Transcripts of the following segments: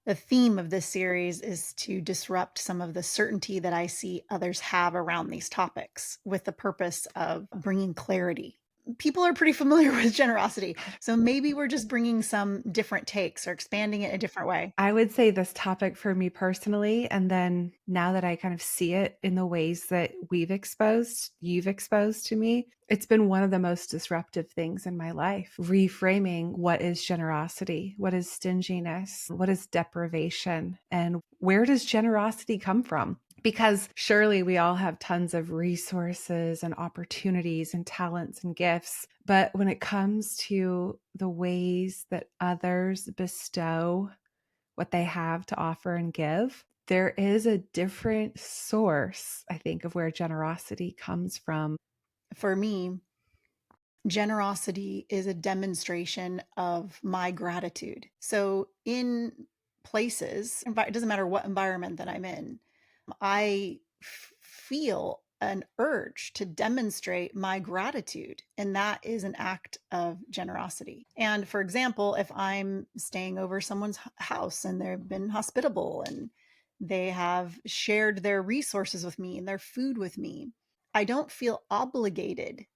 The theme of this series is to disrupt some of the certainty that I see others have around these topics with the purpose of bringing clarity. People are pretty familiar with generosity, so maybe we're just bringing some different takes or expanding it a different way. I would say this topic for me personally, and then now that I kind of see it in the ways that you've exposed to me, it's been one of the most disruptive things in my life. Reframing what is generosity, what is stinginess, what is deprivation, and where does generosity come from? Because surely we all have tons of resources and opportunities and talents and gifts. But when it comes to the ways that others bestow what they have to offer and give, there is a different source, I think, of where generosity comes from. For me, generosity is a demonstration of my gratitude. So, in places, it doesn't matter what environment that I'm in, I feel an urge to demonstrate my gratitude. And that is an act of generosity. And for example, if I'm staying over someone's house and they've been hospitable and they have shared their resources with me and their food with me, I don't feel obligated,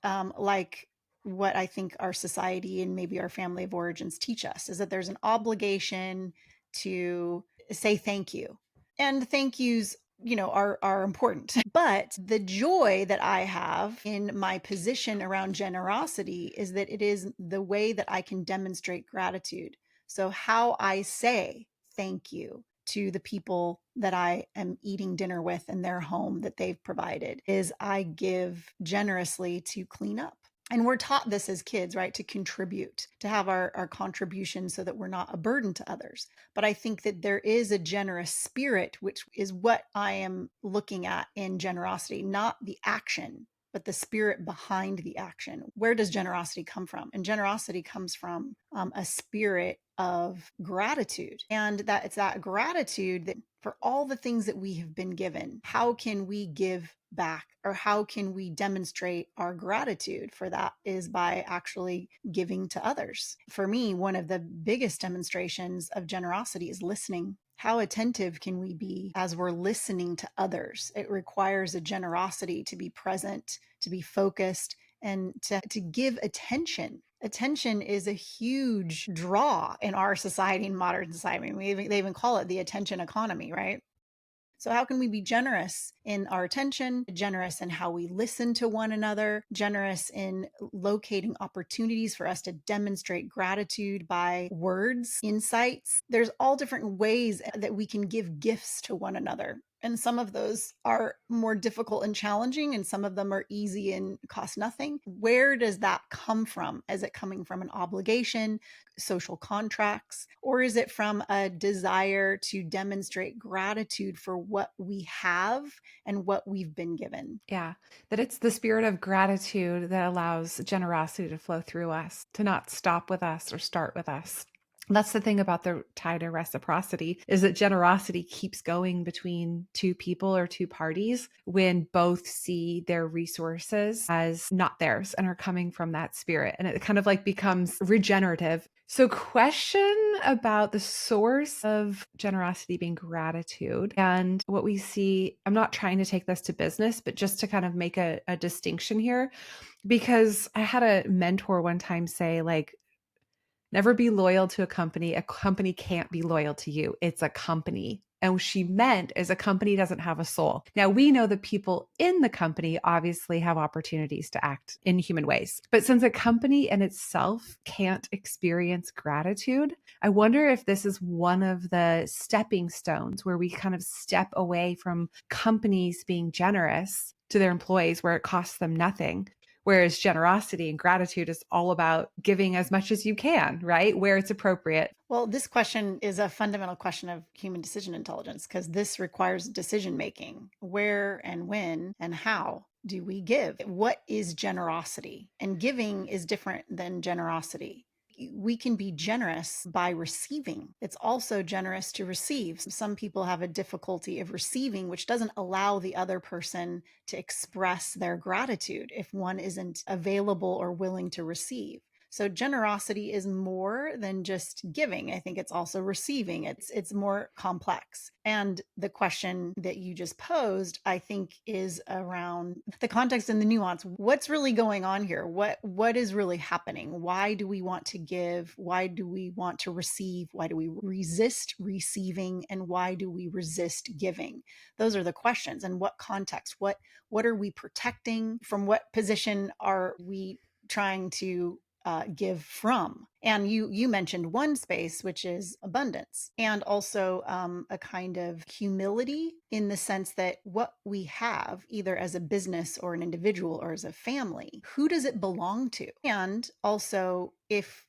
like what I think our society and maybe our family of origins teach us is that there's an obligation to say thank you. And thank yous, are important. But the joy that I have in my position around generosity is that it is the way that I can demonstrate gratitude. So how I say thank you to the people that I am eating dinner with in their home that they've provided is I give generously to clean up. And we're taught this as kids, right? To contribute, to have our contribution so that we're not a burden to others. But I think that there is a generous spirit, which is what I am looking at in generosity, not the action, but the spirit behind the action. Where does generosity come from? And generosity comes from a spirit of gratitude. And that it's that gratitude that for all the things that we have been given, how can we give back or how can we demonstrate our gratitude for that is by actually giving to others. For me, one of the biggest demonstrations of generosity is listening. How attentive can we be as we're listening to others? It requires a generosity to be present, to be focused, and to give attention. Attention is a huge draw in our society, in modern society. I mean, they even call it the attention economy, right? So, how can we be generous in our attention, generous in how we listen to one another, generous in locating opportunities for us to demonstrate gratitude by words, insights? There's all different ways that we can give gifts to one another. And some of those are more difficult and challenging, and some of them are easy and cost nothing. Where does that come from? Is it coming from an obligation, social contracts, or is it from a desire to demonstrate gratitude for what we have and what we've been given? Yeah, that it's the spirit of gratitude that allows generosity to flow through us, to not stop with us or start with us. That's the thing about the tie to reciprocity is that generosity keeps going between two people or two parties when both see their resources as not theirs and are coming from that spirit. And it kind of like becomes regenerative. So, question about the source of generosity being gratitude. And what we see, I'm not trying to take this to business, but just to kind of make a distinction here, because I had a mentor one time say, like, never be loyal to a company. A company can't be loyal to you. It's a company. And what she meant is a company doesn't have a soul. Now, we know the people in the company obviously have opportunities to act in human ways. But since a company in itself can't experience gratitude, I wonder if this is one of the stepping stones where we kind of step away from companies being generous to their employees where it costs them nothing. Whereas generosity and gratitude is all about giving as much as you can, right? Where it's appropriate. Well, this question is a fundamental question of human decision intelligence because this requires decision making. Where and when and how do we give? What is generosity? And giving is different than generosity. We can be generous by receiving. It's also generous to receive. Some people have a difficulty of receiving, which doesn't allow the other person to express their gratitude if one isn't available or willing to receive. So generosity is more than just giving. I think it's also receiving. It's more complex. And the question that you just posed, I think, is around the context and the nuance. What's really going on here? What is really happening? Why do we want to give? Why do we want to receive? Why do we resist receiving? And why do we resist giving? Those are the questions. And what context? What are we protecting? From what position are we trying to give from? And you mentioned one space, which is abundance, and also a kind of humility, in the sense that what we have, either as a business or an individual or as a family, who does it belong to? And also, if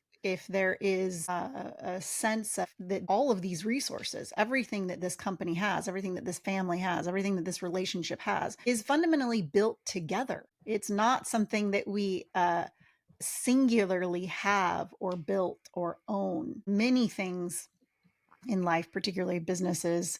there is a sense of that all of these resources, everything that this company has, everything that this family has, everything that this relationship has, is fundamentally built together. It's not something that we singularly have or built or own. Many things in life, particularly businesses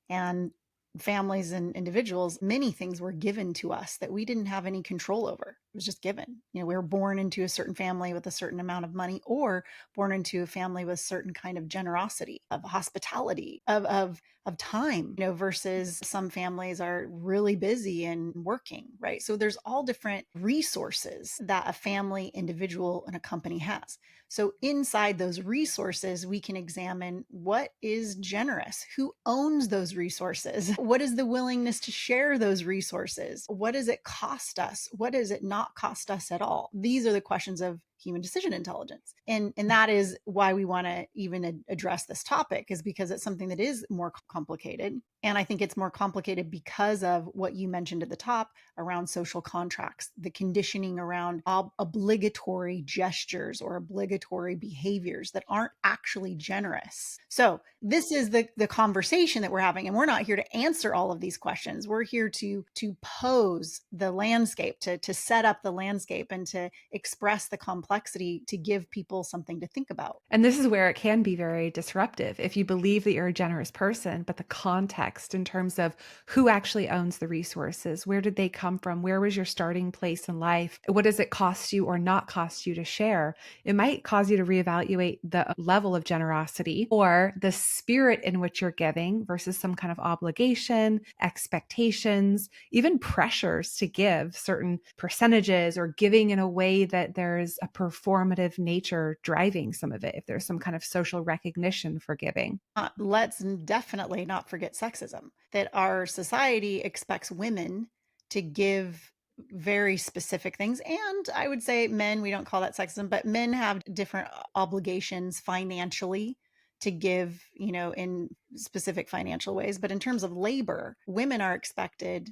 and families and individuals, many things were given to us that we didn't have any control over. It was just given. We were born into a certain family with a certain amount of money, or born into a family with certain kind of generosity, of hospitality, of time, versus some families are really busy and working, right? So there's all different resources that a family, individual, and a company has. So inside those resources, we can examine what is generous, who owns those resources, what is the willingness to share those resources, what does it cost us, what does it not cost us at all? These are the questions of human decision intelligence. And that is why we want to even address this topic, is because it's something that is more complicated. And I think it's more complicated because of what you mentioned at the top around social contracts, the conditioning around obligatory gestures or obligatory behaviors that aren't actually generous. So this is the conversation that we're having, and we're not here to answer all of these questions. We're here to pose the landscape, to set up the landscape, and to express the complexity, to give people something to think about. And this is where it can be very disruptive if you believe that you're a generous person, but the context in terms of who actually owns the resources, where did they come from? Where was your starting place in life? What does it cost you or not cost you to share? It might cause you to reevaluate the level of generosity or the spirit in which you're giving versus some kind of obligation, expectations, even pressures to give certain percentages, or giving in a way that there's a performative nature driving some of it, if there's some kind of social recognition for giving. Let's definitely not forget sexism, that our society expects women to give very specific things. And I would say men, we don't call that sexism, but men have different obligations financially to give, in specific financial ways. But in terms of labor, women are expected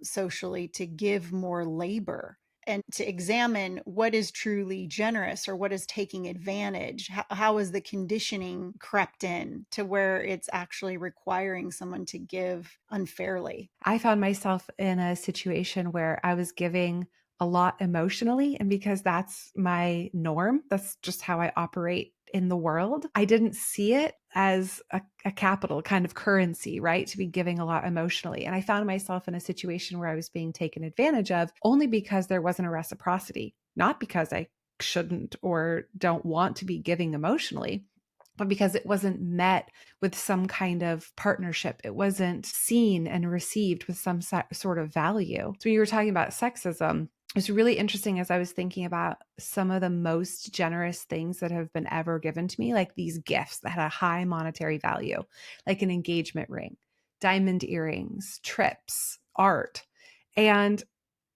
socially to give more labor, and to examine what is truly generous or what is taking advantage. How is the conditioning crept in to where it's actually requiring someone to give unfairly? I found myself in a situation where I was giving a lot emotionally. And because that's my norm, that's just how I operate in the world, I didn't see it as a capital kind of currency, right? To be giving a lot emotionally. And I found myself in a situation where I was being taken advantage of only because there wasn't a reciprocity, not because I shouldn't or don't want to be giving emotionally, but because it wasn't met with some kind of partnership. It wasn't seen and received with some sort of value. So when you were talking about sexism, it's really interesting as I was thinking about some of the most generous things that have been ever given to me, like these gifts that had a high monetary value, like an engagement ring, diamond earrings, trips, art. And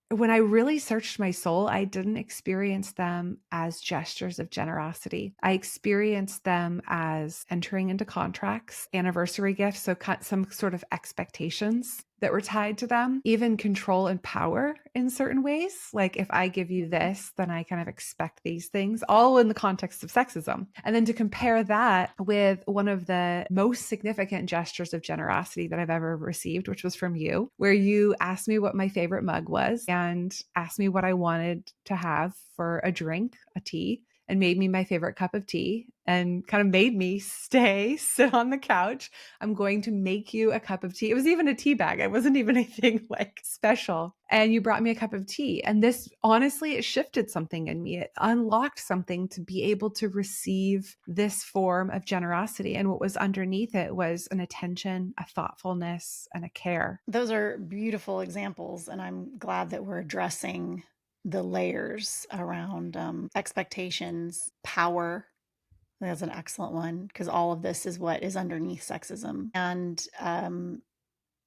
when I really searched my soul, I didn't experience them as gestures of generosity. I experienced them as entering into contracts, anniversary gifts, so some sort of expectations that were tied to them, even control and power in certain ways. Like if I give you this, then I kind of expect these things, all in the context of sexism. And then to compare that with one of the most significant gestures of generosity that I've ever received, which was from you, where you asked me what my favorite mug was and asked me what I wanted to have for a drink, a tea. and made me my favorite cup of tea and kind of made me sit on the couch. I'm going to make you a cup of tea. It was even a tea bag. It wasn't even anything like special. And you brought me a cup of tea. And this, honestly, it shifted something in me. It unlocked something to be able to receive this form of generosity. And what was underneath it was an attention, a thoughtfulness, and a care. Those are beautiful examples, and I'm glad that we're addressing the layers around expectations, power. That's an excellent one because all of this is what is underneath sexism. And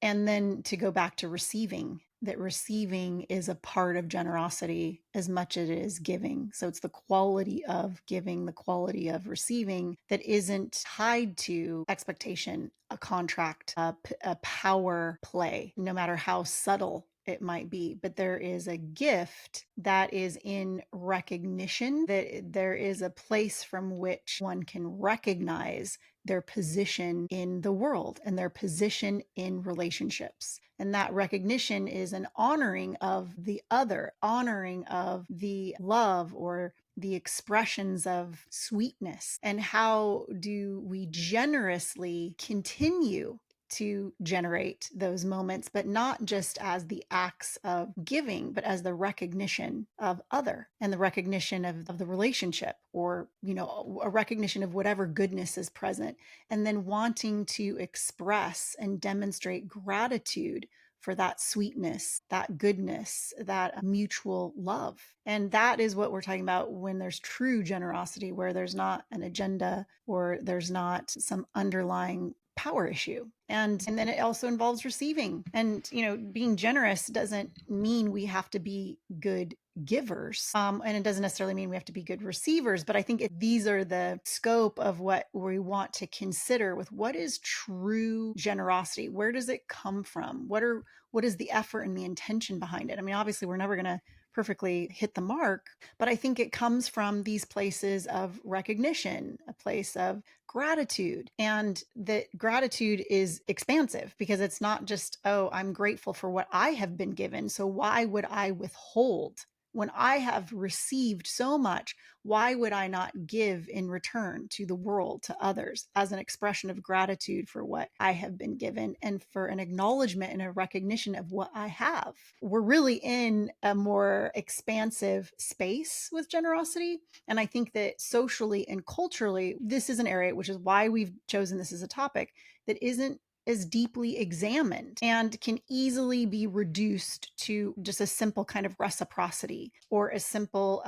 then to go back to receiving, that receiving is a part of generosity as much as it is giving. So it's the quality of giving, the quality of receiving that isn't tied to expectation, a contract, a power play, no matter how subtle it might be. But there is a gift that is in recognition, that there is a place from which one can recognize their position in the world and their position in relationships. And that recognition is an honoring of the other, honoring of the love or the expressions of sweetness. And how do we generously continue to generate those moments, but not just as the acts of giving, but as the recognition of other and the recognition of the relationship, or, a recognition of whatever goodness is present, and then wanting to express and demonstrate gratitude for that sweetness, that goodness, that mutual love. And that is what we're talking about when there's true generosity, where there's not an agenda or there's not some underlying power issue. And then it also involves receiving. And being generous doesn't mean we have to be good givers, and it doesn't necessarily mean we have to be good receivers, but I think these are the scope of what we want to consider with what is true generosity. Where does it come from? What is the effort and the intention behind it? I mean, obviously we're never going to perfectly hit the mark, but I think it comes from these places of recognition, a place of gratitude, and that gratitude is expansive because it's not just, oh, I'm grateful for what I have been given, so why would I withhold? When I have received so much, why would I not give in return to the world, to others, as an expression of gratitude for what I have been given and for an acknowledgement and a recognition of what I have? We're really in a more expansive space with generosity. And I think that socially and culturally, this is an area, which is why we've chosen this as a topic, that isn't is deeply examined and can easily be reduced to just a simple kind of reciprocity or a simple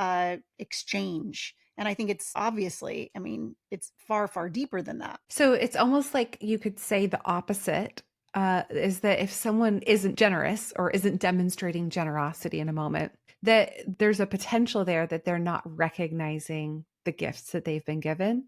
exchange. And I think it's obviously, I mean, it's far, far deeper than that. So it's almost like you could say the opposite, is that if someone isn't generous or isn't demonstrating generosity in a moment, that there's a potential there that they're not recognizing the gifts that they've been given,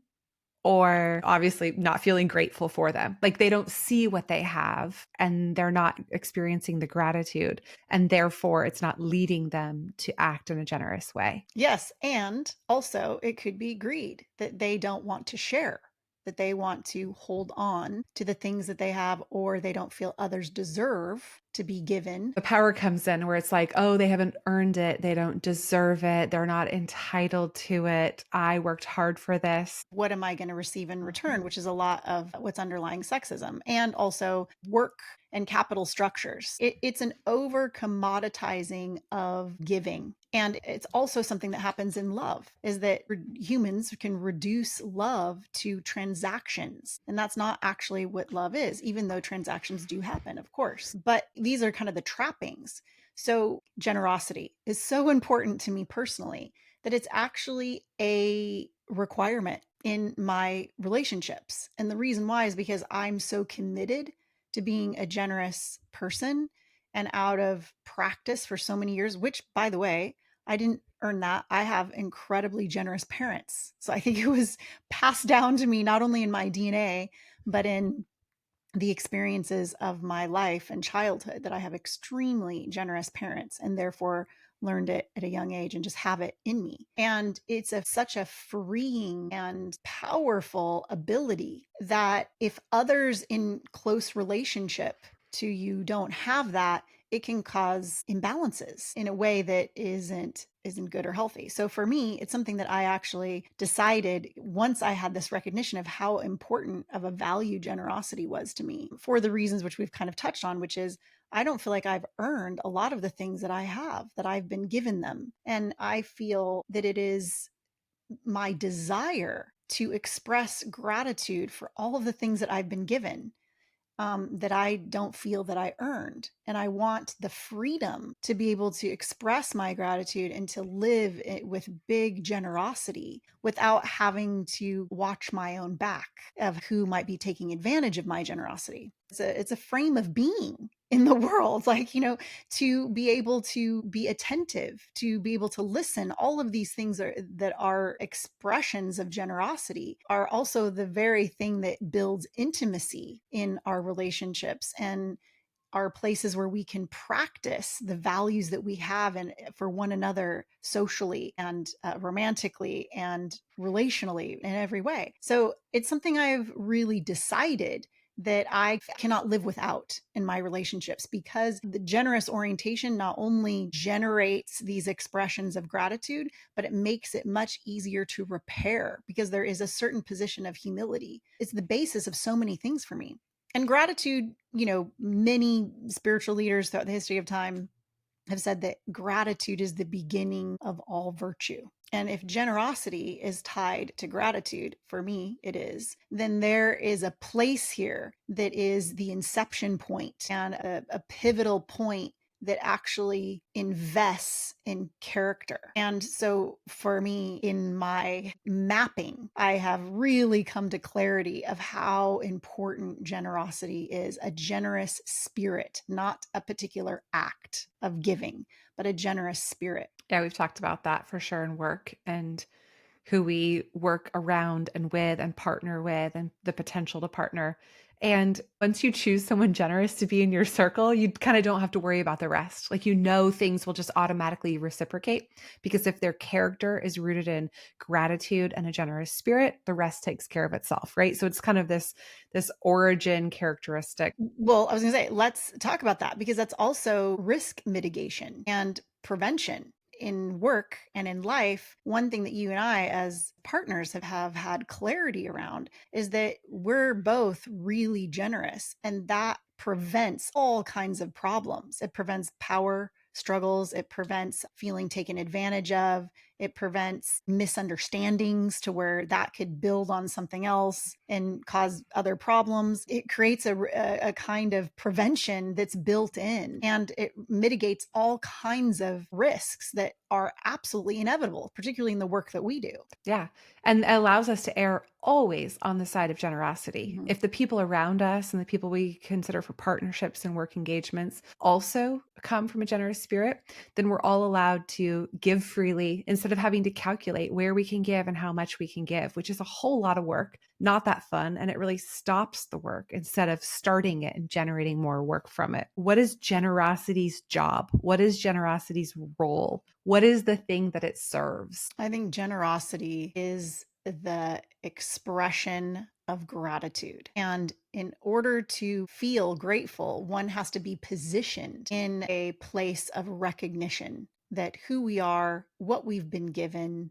or obviously not feeling grateful for them. Like they don't see what they have and they're not experiencing the gratitude. And therefore, it's not leading them to act in a generous way. Yes. And also, it could be greed, that they don't want to share, that they want to hold on to the things that they have, or they don't feel others deserve to be given. The power comes in where it's like, oh, they haven't earned it. They don't deserve it. They're not entitled to it. I worked hard for this. What am I going to receive in return? Which is a lot of what's underlying sexism, and also work and capital structures. It's an over commoditizing of giving. And it's also something that happens in love, is that humans can reduce love to transactions. And that's not actually what love is, even though transactions do happen, of course. But these are kind of the trappings. So generosity is so important to me personally that it's actually a requirement in my relationships. And the reason why is because I'm so committed to being a generous person, and out of practice for so many years, which, by the way, I didn't earn that. I have incredibly generous parents. So I think it was passed down to me not only in my DNA, but in the experiences of my life and childhood, that I have extremely generous parents and therefore learned it at a young age and just have it in me. And it's such a freeing and powerful ability that if others in close relationship to you don't have that, it can cause imbalances in a way that isn't good or healthy. So for me, it's something that I actually decided once I had this recognition of how important of a value generosity was to me for the reasons which we've kind of touched on, which is I don't feel like I've earned a lot of the things that I have, that I've been given them. And I feel that it is my desire to express gratitude for all of the things that I've been given, that I don't feel that I earned. And I want the freedom to be able to express my gratitude and to live it with big generosity without having to watch my own back of who might be taking advantage of my generosity. It's a frame of being in the world, like, to be able to be attentive, to be able to listen. All of these things that are expressions of generosity are also the very thing that builds intimacy in our relationships and are places where we can practice the values that we have and for one another socially and romantically and relationally in every way. So it's something I've really decided that I cannot live without in my relationships, because the generous orientation not only generates these expressions of gratitude, but it makes it much easier to repair because there is a certain position of humility. It's the basis of so many things for me. And gratitude, many spiritual leaders throughout the history of time have said that gratitude is the beginning of all virtue. And if generosity is tied to gratitude, for me it is, then there is a place here that is the inception point and a pivotal point that actually invests in character. And so for me, in my mapping, I have really come to clarity of how important generosity is. A generous spirit, not a particular act of giving, but a generous spirit. Yeah, we've talked about that for sure in work and who we work around and with and partner with and the potential to partner. And once you choose someone generous to be in your circle, you kind of don't have to worry about the rest. Like, things will just automatically reciprocate because if their character is rooted in gratitude and a generous spirit, the rest takes care of itself, right? So it's kind of this origin characteristic. Well, I was going to say, let's talk about that because that's also risk mitigation and prevention in work and in life. One thing that you and I, as partners, have had clarity around is that we're both really generous, and that prevents all kinds of problems. It prevents power struggles, it prevents feeling taken advantage of, it prevents misunderstandings to where that could build on something else and cause other problems. It creates a kind of prevention that's built in, and it mitigates all kinds of risks that are absolutely inevitable, particularly in the work that we do. Yeah. And it allows us to err always on the side of generosity. Mhm. If the people around us and the people we consider for partnerships and work engagements also come from a generous spirit, then we're all allowed to give freely instead of having to calculate where we can give and how much we can give, which is a whole lot of work, not that fun. And it really stops the work instead of starting it and generating more work from it. What is generosity's job? What is generosity's role? What is the thing that it serves? I think generosity is the expression of gratitude. And in order to feel grateful, one has to be positioned in a place of recognition that who we are, what we've been given,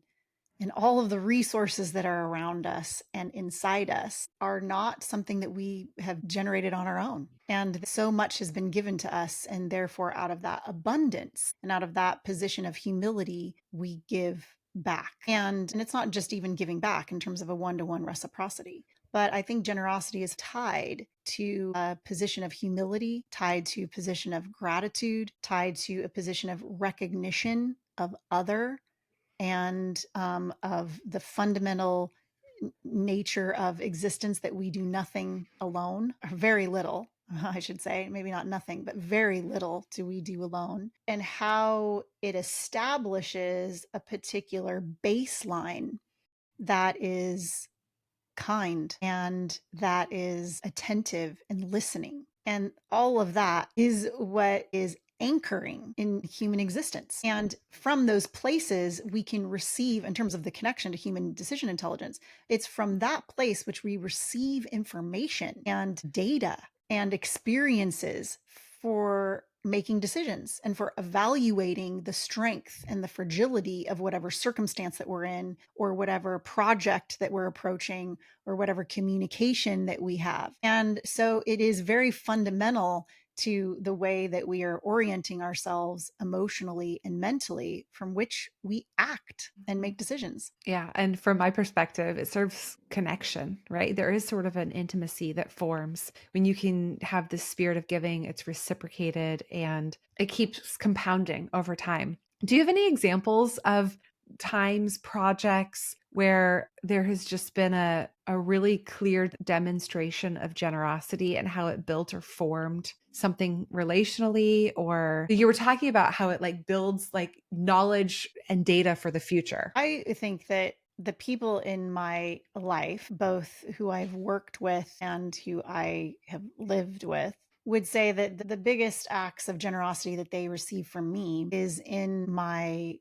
and all of the resources that are around us and inside us are not something that we have generated on our own. And so much has been given to us. And therefore, out of that abundance and out of that position of humility, we give back. And it's not just even giving back in terms of a one-to-one reciprocity. But I think generosity is tied to a position of humility, tied to a position of gratitude, tied to a position of recognition of other, and of the fundamental nature of existence, that we do nothing alone, or very little, I should say, maybe not nothing, but very little do we do alone, and how it establishes a particular baseline that is kind and that is attentive and listening. And all of that is what is anchoring in human existence. And from those places, we can receive, in terms of the connection to human decision intelligence, it's from that place which we receive information and data and experiences for making decisions and for evaluating the strength and the fragility of whatever circumstance that we're in, or whatever project that we're approaching, or whatever communication that we have. And so it is very fundamental to the way that we are orienting ourselves emotionally and mentally, from which we act and make decisions. Yeah. And from my perspective, it serves connection, right? There is sort of an intimacy that forms when you can have this spirit of giving, it's reciprocated and it keeps compounding over time. Do you have any examples of times, projects where there has just been a really clear demonstration of generosity and how it built or formed something relationally? Or you were talking about how it like builds like knowledge and data for the future. I think that the people in my life, both who I've worked with and who I have lived with, would say that the biggest acts of generosity that they receive from me is in my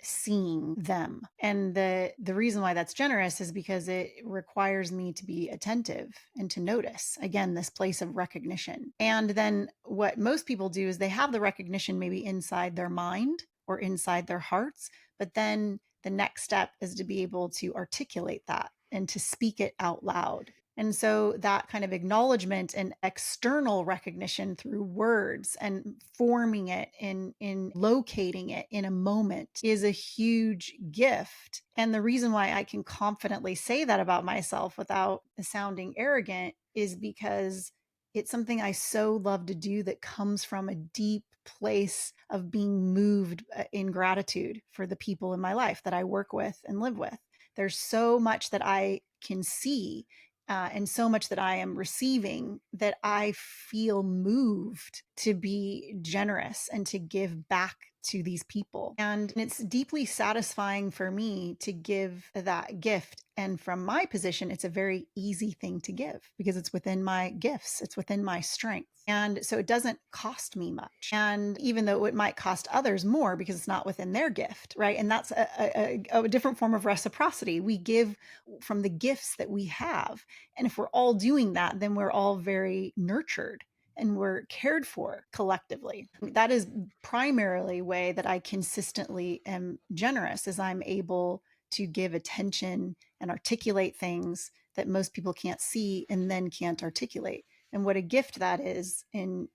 seeing them. And the reason why that's generous is because it requires me to be attentive and to notice, again, this place of recognition. And then what most people do is they have the recognition maybe inside their mind or inside their hearts, but then the next step is to be able to articulate that and to speak it out loud. And so that kind of acknowledgement and external recognition through words and forming it in locating it in a moment is a huge gift. And the reason why I can confidently say that about myself without sounding arrogant is because it's something I so love to do that comes from a deep place of being moved in gratitude for the people in my life that I work with and live with. There's so much that I can see and so much that I am receiving that I feel moved to be generous and to give back to these people. And it's deeply satisfying for me to give that gift. And from my position, it's a very easy thing to give because it's within my gifts, it's within my strength. And so it doesn't cost me much. And even though it might cost others more because it's not within their gift, right? And that's a different form of reciprocity. We give from the gifts that we have. And if we're all doing that, then we're all very nurtured and we're cared for collectively. That is primarily way that I consistently am generous, is I'm able to give attention and articulate things that most people can't see and then can't articulate. And what a gift that is in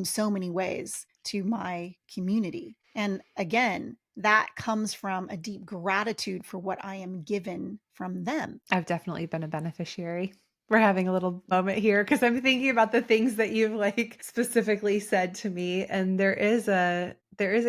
so many ways to my community. And again, that comes from a deep gratitude for what I am given from them. I've definitely been a beneficiary. We're having a little moment here because I'm thinking about the things that you've like specifically said to me, and there is a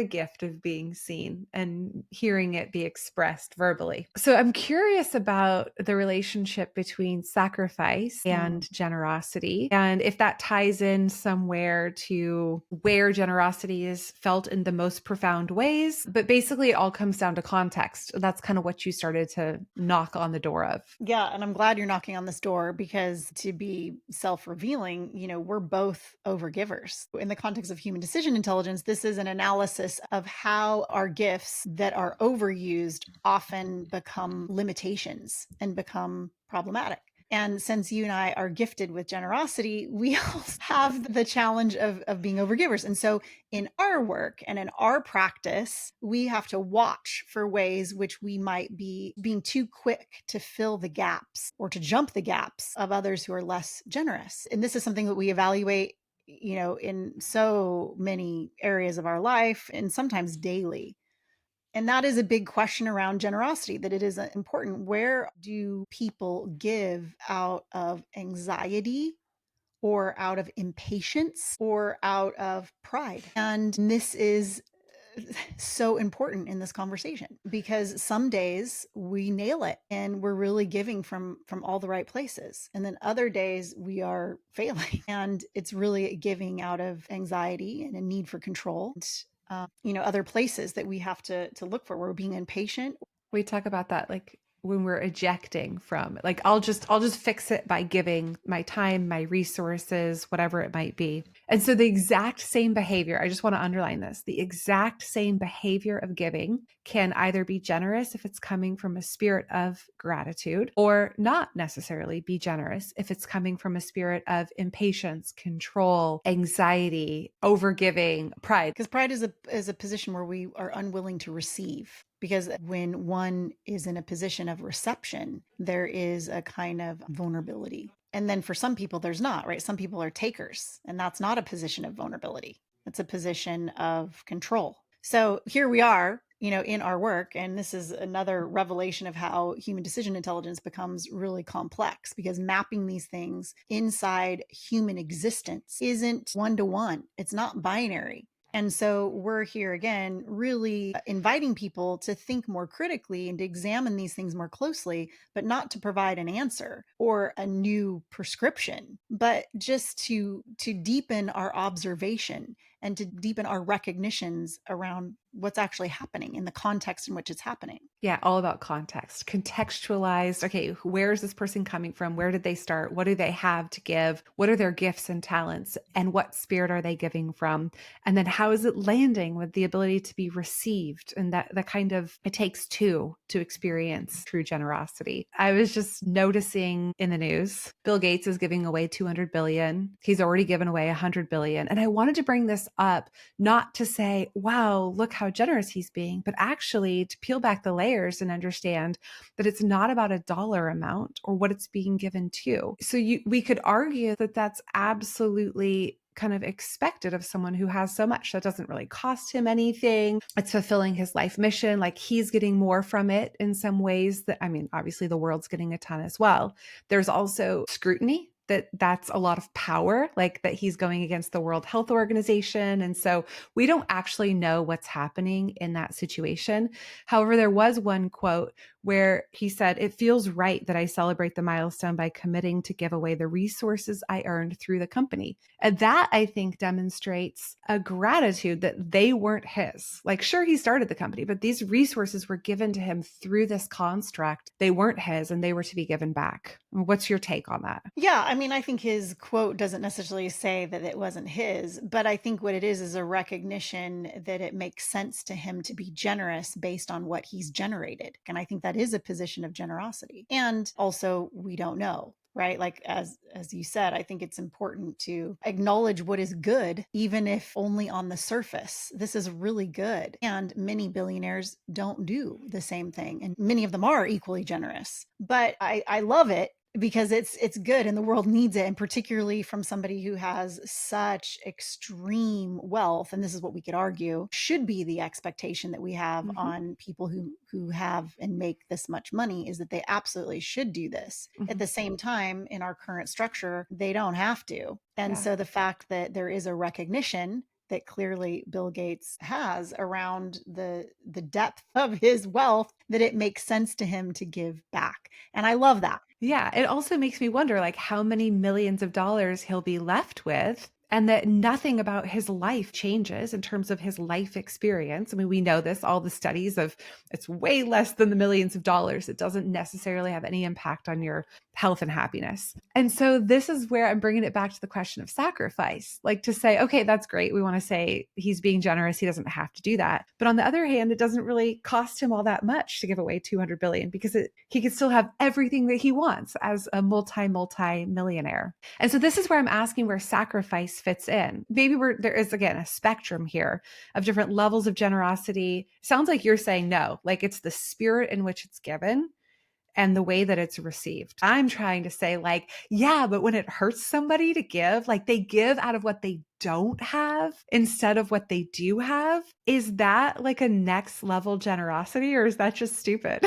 gift of being seen and hearing it be expressed verbally. So I'm curious about the relationship between sacrifice Mm. and generosity, and if that ties in somewhere to where generosity is felt in the most profound ways. But basically, it all comes down to context. That's kind of what you started to knock on the door of. Yeah, and I'm glad you're knocking on this door because to be self-revealing, we're both overgivers. In the context of human decision intelligence, this is an analysis of how our gifts that are overused often become limitations and become problematic. And since you and I are gifted with generosity, we also have the challenge of being overgivers. And so in our work and in our practice, we have to watch for ways which we might be being too quick to fill the gaps or to jump the gaps of others who are less generous. And this is something that we evaluate, in so many areas of our life and sometimes daily. And that is a big question around generosity, that it is important. Where do people give out of anxiety or out of impatience or out of pride? And this is so important in this conversation because some days we nail it and we're really giving from all the right places, and then other days we are failing and it's really giving out of anxiety and a need for control. Other places that we have to look for, we're being impatient. We talk about that like when we're ejecting from, like, I'll just fix it by giving my time, my resources, whatever it might be. And so the exact same behavior, I just want to underline this, the exact same behavior of giving can either be generous if it's coming from a spirit of gratitude, or not necessarily be generous if it's coming from a spirit of impatience, control, anxiety, overgiving, pride. Because pride is a position where we are unwilling to receive. Because when one is in a position of reception, there is a kind of vulnerability. And then for some people, there's not, right? Some people are takers, and that's not a position of vulnerability. It's a position of control. So here we are, in our work, and this is another revelation of how human decision intelligence becomes really complex, because mapping these things inside human existence isn't one to one. It's not binary. And so we're here again, really inviting people to think more critically and to examine these things more closely, but not to provide an answer or a new prescription, but just to deepen our observation and to deepen our recognitions around what's actually happening in the context in which it's happening. Yeah, all about context, contextualized. Okay, where is this person coming from? Where did they start? What do they have to give? What are their gifts and talents? And what spirit are they giving from? And then how is it landing with the ability to be received? And that the kind of, it takes two to experience true generosity. I was just noticing in the news, Bill Gates is giving away 200 billion. He's already given away 100 billion. And I wanted to bring this up, not to say, wow, look how generous he's being, but actually to peel back the layers and understand that it's not about a dollar amount or what it's being given to. So we could argue that that's absolutely kind of expected of someone who has so much that doesn't really cost him anything. It's fulfilling his life mission. Like, he's getting more from it in some ways that, I mean, obviously the world's getting a ton as well. There's also scrutiny that's a lot of power, like that he's going against the World Health Organization. And so we don't actually know what's happening in that situation. However, there was one quote where he said, "It feels right that I celebrate the milestone by committing to give away the resources I earned through the company." And that, I think, demonstrates a gratitude that they weren't his. Like, sure, he started the company, but these resources were given to him through this construct. They weren't his, and they were to be given back. What's your take on that? Yeah, I mean, I think his quote doesn't necessarily say that it wasn't his, but I think what it is a recognition that it makes sense to him to be generous based on what he's generated. And I think that is a position of generosity. And also, we don't know, right? Like, as you said, I think it's important to acknowledge what is good, even if only on the surface. This is really good. And many billionaires don't do the same thing, and many of them are equally generous. But I love it because it's good and the world needs it, and particularly from somebody who has such extreme wealth. And this is what we could argue should be the expectation that we have Mhm, on people who have and make this much money, is that they absolutely should do this. At mhm. the same time, in our current structure, they don't have to. And Yeah. so the fact that there is a recognition that clearly Bill Gates has around the depth of his wealth, that it makes sense to him to give back. And I love that. Yeah, it also makes me wonder, like, how many millions of dollars he'll be left with, and that nothing about his life changes in terms of his life experience. I mean, we know this, all the studies of it's way less than the millions of dollars. It doesn't necessarily have any impact on your health and happiness. And so this is where I'm bringing it back to the question of sacrifice, like to say, okay, that's great. We want to say he's being generous. He doesn't have to do that. But on the other hand, it doesn't really cost him all that much to give away 200 billion, because he could still have everything that he wants as a multi millionaire. And so this is where I'm asking where sacrifice fits in. Maybe there is, again, a spectrum here of different levels of generosity. Sounds like you're saying no, like it's the spirit in which it's given and the way that it's received. I'm trying to say, like, yeah, but when it hurts somebody to give, like they give out of what they don't have instead of what they do have, is that like a next level generosity, or is that just stupid?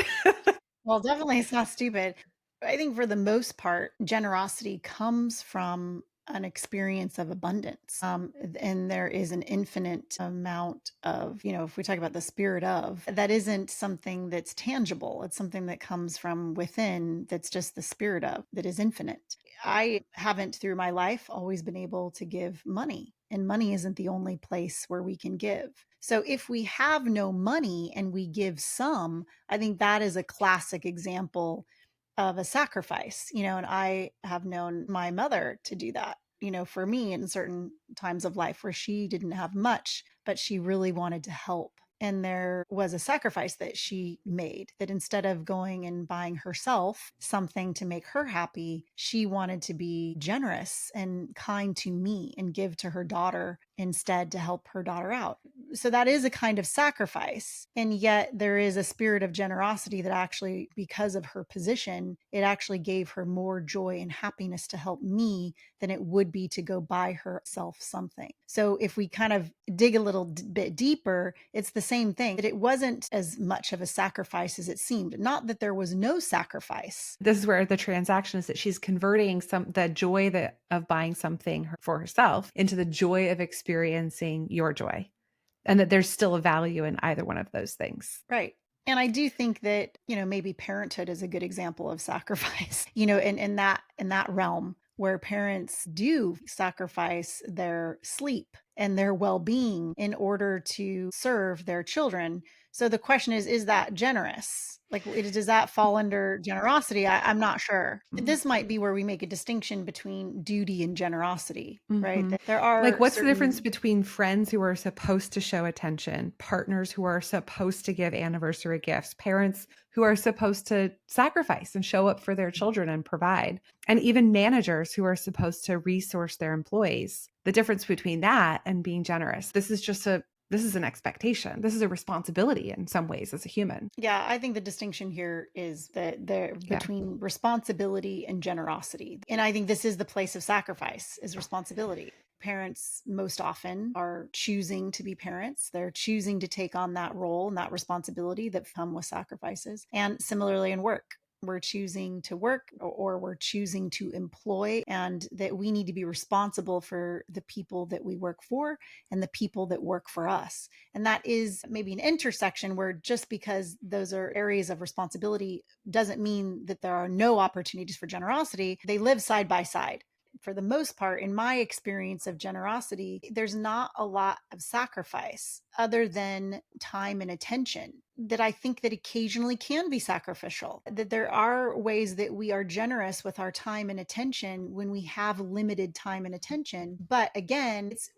Well, definitely it's not stupid. I think for the most part, generosity comes from an experience of abundance. And there is an infinite amount of, if we talk about the spirit of, that isn't something that's tangible. It's something that comes from within, that's just the spirit of, that is infinite. I haven't through my life always been able to give money, and money isn't the only place where we can give. So if we have no money and we give some, I think that is a classic example of a sacrifice, and I have known my mother to do that, for me in certain times of life where she didn't have much, but she really wanted to help. And there was a sacrifice that she made, that instead of going and buying herself something to make her happy, she wanted to be generous and kind to me and give to her daughter instead to help her daughter out. So that is a kind of sacrifice. And yet there is a spirit of generosity that actually, because of her position, it actually gave her more joy and happiness to help me than it would be to go buy herself something. So if we kind of dig a little bit deeper, it's the same thing, that it wasn't as much of a sacrifice as it seemed. Not that there was no sacrifice. This is where the transaction is, that she's converting the joy of buying something for herself into the joy of experiencing your joy, and that there's still a value in either one of those things. Right. And I do think that, maybe parenthood is a good example of sacrifice, in that realm where parents do sacrifice their sleep and their well-being in order to serve their children. So the question is that generous? Like, does that fall under generosity? I'm not sure. Mhm. This might be where we make a distinction between duty and generosity, right? Mhm. That there Like, are what's the difference certain. between friends who are supposed to show attention, partners who are supposed to give anniversary gifts, parents who are supposed to sacrifice and show up for their children and provide, and even managers who are supposed to resource their employees? The difference between that and being generous. This is an expectation. This is a responsibility in some ways as a human. Yeah, I think the distinction here is that there Yeah. between responsibility and generosity. And I think this is the place of sacrifice, is responsibility. Parents most often are choosing to be parents. They're choosing to take on that role and that responsibility that come with sacrifices. And similarly in work, we're choosing to work, or we're choosing to employ, and that we need to be responsible for the people that we work for and the people that work for us. And that is maybe an intersection where, just because those are areas of responsibility doesn't mean that there are no opportunities for generosity. They live side by side. For the most part, in my experience of generosity, there's not a lot of sacrifice other than time and attention, that I think that occasionally can be sacrificial. That there are ways that we are generous with our time and attention when we have limited time and attention. But again, it's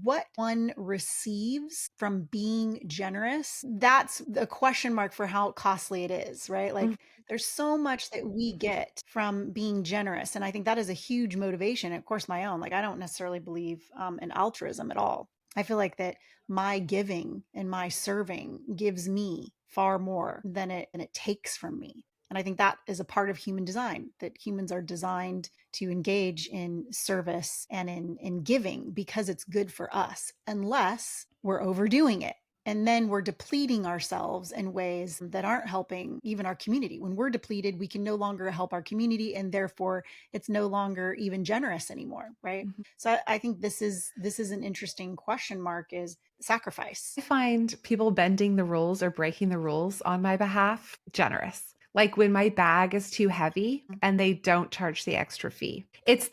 what one receives from being generous. That's a question mark for how costly it is, right? Mhm. Like, there's so much that we get from being generous. And I think that is a huge motivation. Of course, my own. Like, I don't necessarily believe in altruism at all. I feel like that my giving and my serving gives me far more than it takes from me. And I think that is a part of human design, that humans are designed to engage in service and in giving because it's good for us, unless we're overdoing it. And then we're depleting ourselves in ways that aren't helping even our community. When we're depleted, we can no longer help our community, and therefore it's no longer even generous anymore, right? Mhm. So I think this is an interesting question mark, is sacrifice. I find people bending the rules or breaking the rules on my behalf generous. Like when my bag is too heavy and they don't charge the extra fee. It's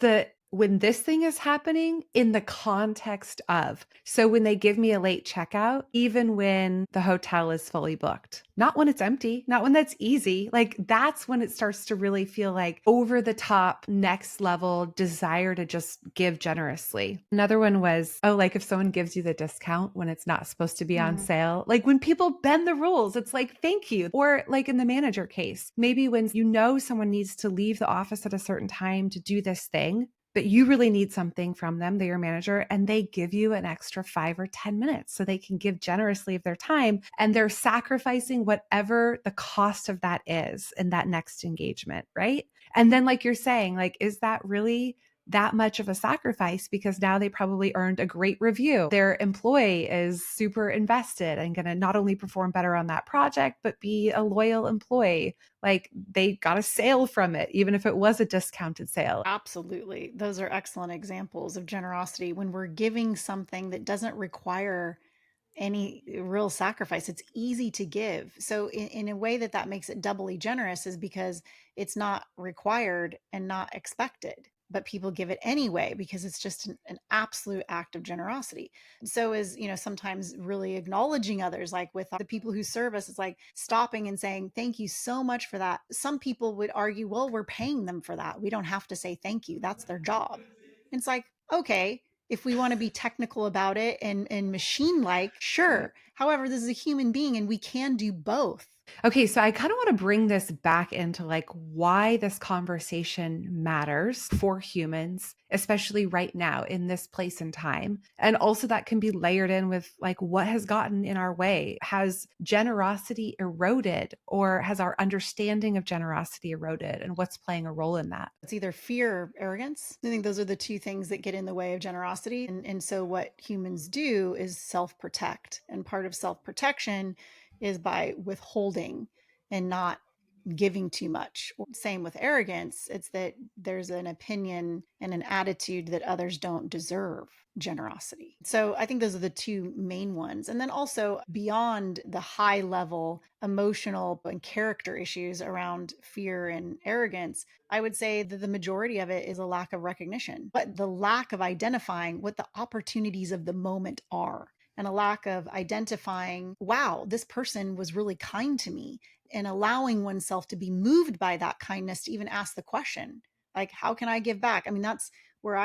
when this thing is happening in the context of. So when they give me a late checkout, even when the hotel is fully booked, not when it's empty, not when that's easy, like that's when it starts to really feel like over the top, next level desire to just give generously. Another one was, oh, like if someone gives you the discount when it's not supposed to be on Mm. sale, like when people bend the rules, it's like, thank you. Or like in the manager case, maybe when you know someone needs to leave the office at a certain time to do this thing, but you really need something from them, they're your manager, and they give you an extra 5 or 10 minutes so they can give generously of their time. And they're sacrificing whatever the cost of that is in that next engagement, right? And then, like you're saying, like, is that really that much of a sacrifice? Because now they probably earned a great review. Their employee is super invested and going to not only perform better on that project, but be a loyal employee. Like they got a sale from it, even if it was a discounted sale. Absolutely. Those are excellent examples of generosity, when we're giving something that doesn't require any real sacrifice. It's easy to give. So in a way that makes it doubly generous is because it's not required and not expected, but people give it anyway because it's just an absolute act of generosity. So is, sometimes really acknowledging others, like with the people who serve us, it's like stopping and saying, thank you so much for that. Some people would argue, well, we're paying them for that. We don't have to say thank you. That's their job. And it's like, okay, if we want to be technical about it and machine like, sure. However, this is a human being and we can do both. Okay, so I kind of want to bring this back into like why this conversation matters for humans, especially right now in this place and time. And also that can be layered in with like what has gotten in our way. Has generosity eroded, or has our understanding of generosity eroded, and what's playing a role in that? It's either fear or arrogance. I think those are the two things that get in the way of generosity. And so what humans do is self-protect. And part of self-protection is by withholding and not giving too much. Same with arrogance. It's that there's an opinion and an attitude that others don't deserve generosity. So I think those are the two main ones. And then also beyond the high level emotional and character issues around fear and arrogance, I would say that the majority of it is a lack of recognition, but the lack of identifying what the opportunities of the moment are, and a lack of identifying, wow, this person was really kind to me, and allowing oneself to be moved by that kindness to even ask the question, like, how can I give back? I mean, that's where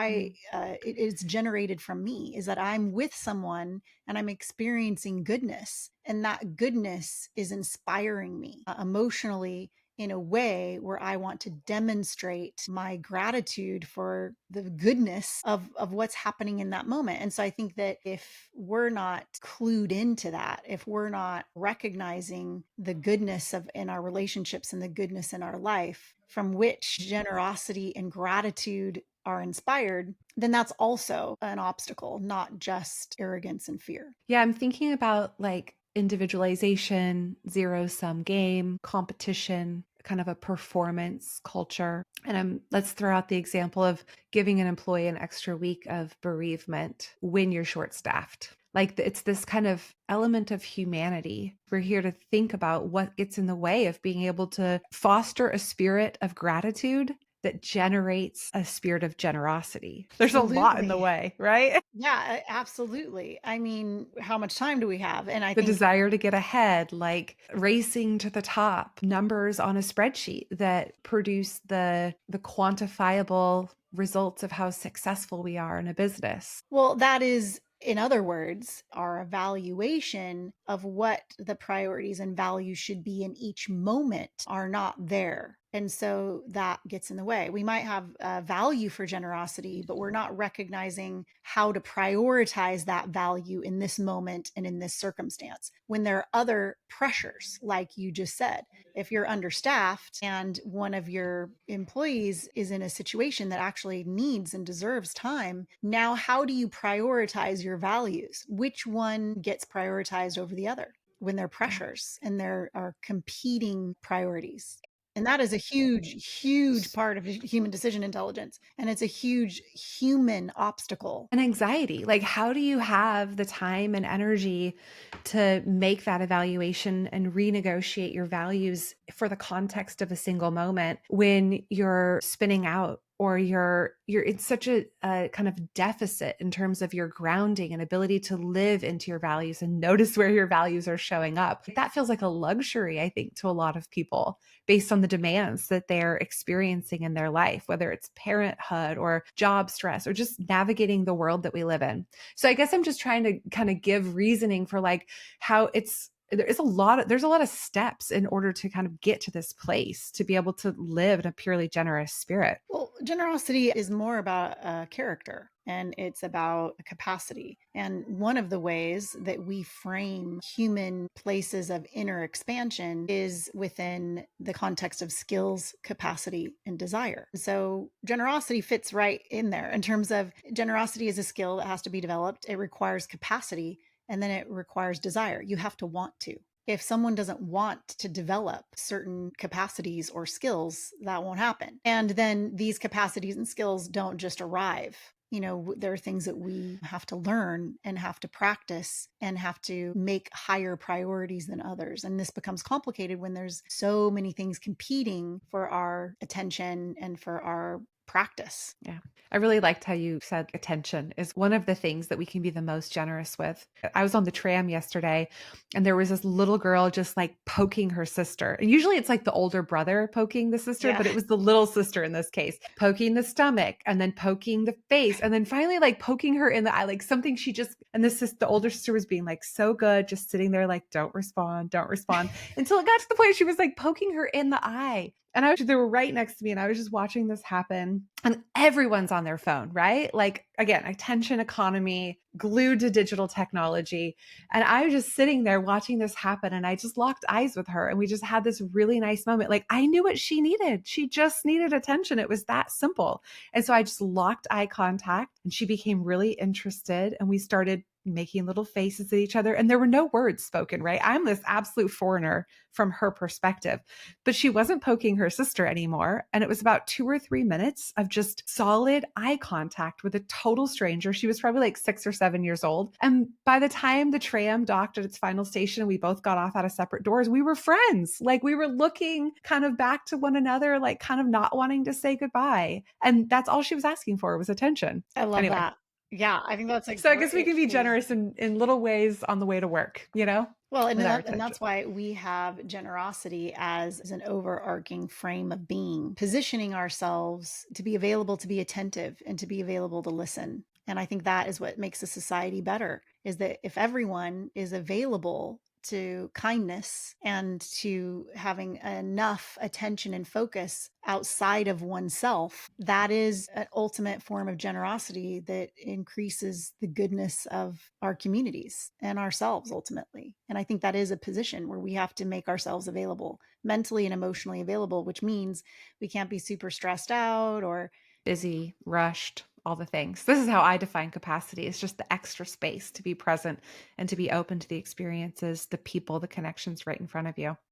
it's generated from me, is that I'm with someone and I'm experiencing goodness, and that goodness is inspiring me emotionally in a way where I want to demonstrate my gratitude for the goodness of what's happening in that moment. And so I think that if we're not clued into that, if we're not recognizing the goodness of in our relationships and the goodness in our life from which generosity and gratitude are inspired, then that's also an obstacle, not just arrogance and fear. Yeah, I'm thinking about like individualization, zero sum game, competition, kind of a performance culture. And let's throw out the example of giving an employee an extra week of bereavement when you're short staffed. Like it's this kind of element of humanity. We're here to think about what gets in the way of being able to foster a spirit of gratitude that generates a spirit of generosity. There's a lot in the Absolutely. way, right? Yeah, absolutely. I mean, how much time do we have? And I The think, desire to get ahead, like racing to the top, numbers on a spreadsheet that produce the quantifiable results of how successful we are in a business. well, that is, in other words, our evaluation of what the priorities and values should be in each moment are not there. And so that gets in the way. We might have a value for generosity, but we're not recognizing how to prioritize that value in this moment and in this circumstance when there are other pressures, like you just said. If you're understaffed and one of your employees is in a situation that actually needs and deserves time, now how do you prioritize your values? Which one gets prioritized over the other when there are Yeah. pressures and there are competing priorities? And that is a huge, huge part of human decision intelligence. And it's a huge human obstacle. And anxiety. Like, how do you have the time and energy to make that evaluation and renegotiate your values for the context of a single moment when you're spinning out, or you're in such a kind of deficit in terms of your grounding and ability to live into your values and notice where your values are showing up? That feels like a luxury, I think, to a lot of people based on the demands that they're experiencing in their life, whether it's parenthood or job stress or just navigating the world that we live in. So I guess I'm just trying to kind of give reasoning for like how there's a lot of steps in order to kind of get to this place to be able to live in a purely generous spirit. Well, generosity is more about character, and it's about capacity. And one of the ways that we frame human places of inner expansion is within the context of skills, capacity, and desire. So generosity fits right in there in terms of generosity is a skill that has to be developed. It requires capacity, and then it requires desire. You have to want to. If someone doesn't want to develop certain capacities or skills, that won't happen. And then these capacities and skills don't just arrive. There are things that we have to learn and have to practice and have to make higher priorities than others. And this becomes complicated when there's so many things competing for our attention and for our practice. Yeah. I really liked how you said attention is one of the things that we can be the most generous with. I was on the tram yesterday and there was this little girl just like poking her sister. And usually it's like the older brother poking the sister, Yeah, but it was the little sister in this case, poking the stomach and then poking the face and then finally like poking her in the eye, like something she just, and the older sister was being like so good, just sitting there like, don't respond, don't respond until it got to the point she was like poking her in the eye. And they were right next to me and I was just watching this happen and everyone's on their phone, right? Like again, attention economy, glued to digital technology. And I was just sitting there watching this happen and I just locked eyes with her and we just had this really nice moment. Like I knew what she needed. She just needed attention. It was that simple. And so I just locked eye contact and she became really interested and we started making little faces at each other and there were no words spoken, right? I'm this absolute foreigner from her perspective, but she wasn't poking her sister anymore. And it was about 2 or 3 minutes of just solid eye contact with a total stranger. She was probably like 6 or 7 years old. And by the time the tram docked at its final station and we both got off out of separate doors, we were friends. Like we were looking kind of back to one another, like kind of not wanting to say goodbye. And that's all she was asking for was attention. I love Anyway, that. Yeah, I think that's a so I guess we great can be phrase. generous in little ways on the way to work, Well, and with our and attention. that's why we have generosity as an overarching frame of being, positioning ourselves to be available, to be attentive, and to be available to listen. And I think that is what makes a society better, is that if everyone is available to kindness and to having enough attention and focus outside of oneself, that is an ultimate form of generosity that increases the goodness of our communities and ourselves ultimately. And I think that is a position where we have to make ourselves available, mentally and emotionally available, which means we can't be super stressed out or Busy, rushed, all the things. This is how I define capacity. It's just the extra space to be present and to be open to the experiences, the people, the connections right in front of you.